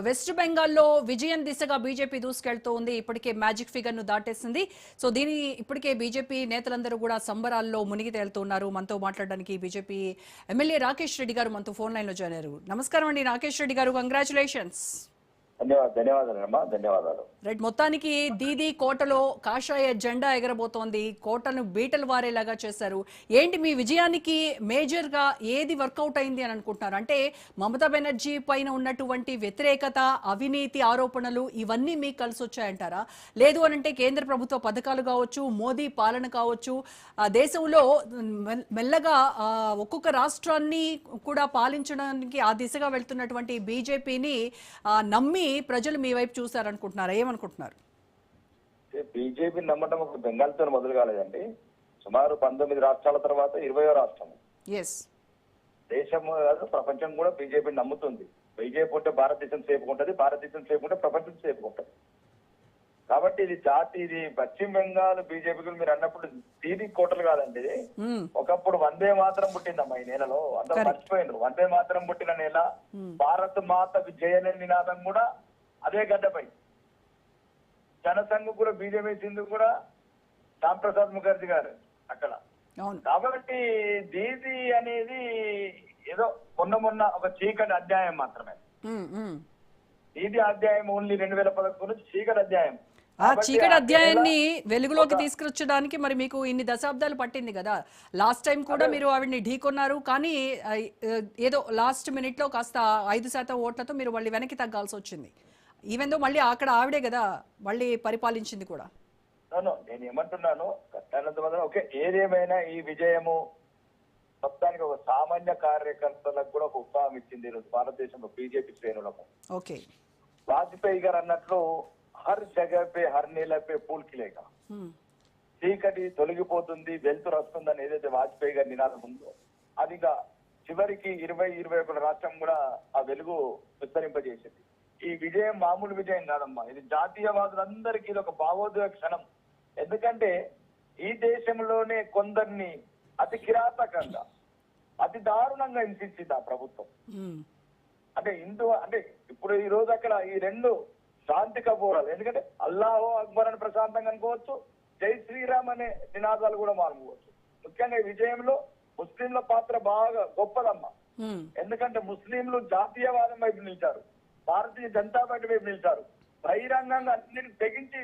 West బెంగాల్లో విజయం దిశగా బీజేపీ దూసుకెళ్తోంది. ఇప్పటికే మ్యాజిక్ ఫిగర్ ను దాటేసింది. సో దీని ఇప్పటికే బీజేపీ నేతలందరూ కూడా సంబరాల్లో మునిగి తేలుతున్నారు. మనతో మాట్లాడడానికి బీజేపీ ఎమ్మెల్యే రాకేష్ రెడ్డి గారు మనతో ఫోన్ లైన్ లో జాయిన్ అయ్యారు. నమస్కారం అండి రాకేష్ రెడ్డి గారు, కంగ్రాచులేషన్స్. ధన్యవాదాలు. రైట్, మొత్తానికి దీదీ కోటలో కాషాయ జెండా ఎగరబోతోంది. కోటను బీటలు వారేలాగా చేశారు. ఏంటి మీ విజయానికి మేజర్ గా ఏది వర్కౌట్ అయింది అని అనుకుంటున్నారు? అంటే మమతా బెనర్జీ పైన ఉన్నటువంటి వ్యతిరేకత, అవినీతి ఆరోపణలు ఇవన్నీ మీకు కలిసి వచ్చాయంటారా? లేదు అని అంటే కేంద్ర ప్రభుత్వ పథకాలు కావచ్చు, మోదీ పాలన కావచ్చు, దేశంలో మెల్లగా ఒక్కొక్క రాష్ట్రాన్ని కూడా పాలించడానికి ఆ దిశగా వెళ్తున్నటువంటి బీజేపీని నమ్మి ప్రజలు మీ వైపు చూసారనుకుంటున్నారు, ఏమనుకుంటున్నారు? బీజేపీ నమ్మటం ఒక బెంగాల్తో మొదలు కాలేదండి. సుమారు 19 రాష్ట్రాల తర్వాత 20వ రాష్ట్రం దేశం ప్రపంచం కూడా బీజేపీ నమ్ముతుంది. బీజేపీ ఉంటే భారతదేశం సేఫ్ ఉంటుంది, భారతదేశం సేఫ్ ఉంటే ప్రపంచం సేఫ్ ఉంటుంది. కాబట్టి ఇది పశ్చిమ బెంగాల్ బీజేపీకి మీరు అన్నప్పుడు దీది కోటలు కాదండి. ఒకప్పుడు వందే మాత్రం పుట్టిందమ్మా ఈ నెలలో, అందరూ మర్చిపోయినారు. వందే మాత్రం పుట్టిన నెల, భారత్ మాత విజయన నినాదం కూడా అదే గడ్డపై. జనసంఘ్ కూడా బీజేపీ సింధు కూడా శ్యామ్ ప్రసాద్ ముఖర్జీ గారు అక్కడ. కాబట్టి దీది అనేది ఏదో మొన్న ఒక చీకటి అధ్యాయం మాత్రమే. దీది అధ్యాయం ఓన్లీ 2011 నుంచి చీకటి అధ్యాయం. ఆ చీకటి అధ్యాయాన్ని వెలుగులోకి తీసుకొచ్చడానికి మరి మీకు ఇన్ని దశాబ్దాలు పట్టింది కదా. లాస్ట్ టైం కూడా మీరు ఆవిడ్ని ఢీకొన్నారు, కానీ ఏదో లాస్ట్ మినిట్ లో కాస్త 5% ఓట్లతో మీరు మళ్ళీ వెనక్కి తగ్గాల్సి వచ్చింది. ఈవెన్ దో మళ్ళీ అక్కడ ఆవిడే కదా మళ్ళీ పరిపాలించింది కూడా. నేను ఏమంటున్నాను, ఓకే, ఏదేమైనా ఈ విజయము మొత్తానికి ఒక సామాన్య కార్యకర్తలకు కూడా ఒక ఉత్సాహం ఇచ్చింది ఈరోజు భారతదేశంలో బీజేపీ శ్రేణులకు. ఓకే, వాజ్పేయి గారు అన్నట్లు హర్ జగ పే హర్ నీల పే పూల్ కిలేగా, చీకటి తొలగిపోతుంది, వెలుతురు వస్తుందని ఏదైతే వాజ్పేయి గారి నినాదం ఉందో అదిగా చివరికి 20-21 రాష్ట్రం కూడా ఆ వెలుగు విస్తరింపజేసింది. ఈ విజయం మామూలు విజయం కాదమ్మా, ఇది జాతీయవాదులందరికీ ఇది ఒక భావోద్వేగ క్షణం. ఎందుకంటే ఈ దేశంలోనే కొందరిని అతి కిరాతకంగా, అతి దారుణంగా హింసించింది ఆ ప్రభుత్వం. అంటే ఇప్పుడు ఈ రోజు అక్కడ ఈ రెండు శాంతి కబోరాలు, ఎందుకంటే అల్లాహో అక్బర్ అని ప్రశాంతంగా అనుకోవచ్చు, జై శ్రీరామ్ అనే నినాదాలు కూడా మానుకోవచ్చు. ముఖ్యంగా ఈ విజయంలో ముస్లింల పాత్ర బాగా గొప్పదమ్మా. ఎందుకంటే ముస్లింలు జాతీయవాదం వైపు నిలిచారు, భారతీయ జనతా పార్టీ వైపు నిలిచారు, బహిరంగంగా అన్నిటిని తెగించి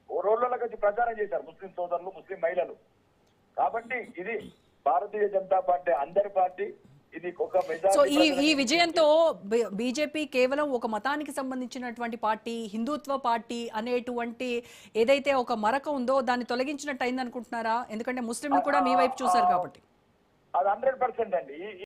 రోడ్లలోకి వచ్చి ప్రచారం చేశారు ముస్లిం సోదరులు, ముస్లిం మహిళలు. కాబట్టి ఇది భారతీయ జనతా పార్టీ అందరి పార్టీ. సో ఈ విజయంతో బీజేపీ కేవలం ఒక మతానికి సంబంధించినటువంటి పార్టీ, హిందుత్వ పార్టీ అనేటువంటి ఏదైతే ఒక మరక ఉందో దాన్ని తొలగించినట్టు అయింది అనుకుంటున్నారా? ఎందుకంటే ముస్లింలు కూడా మీ వైపు చూసారు కాబట్టి. అది 100% అండి.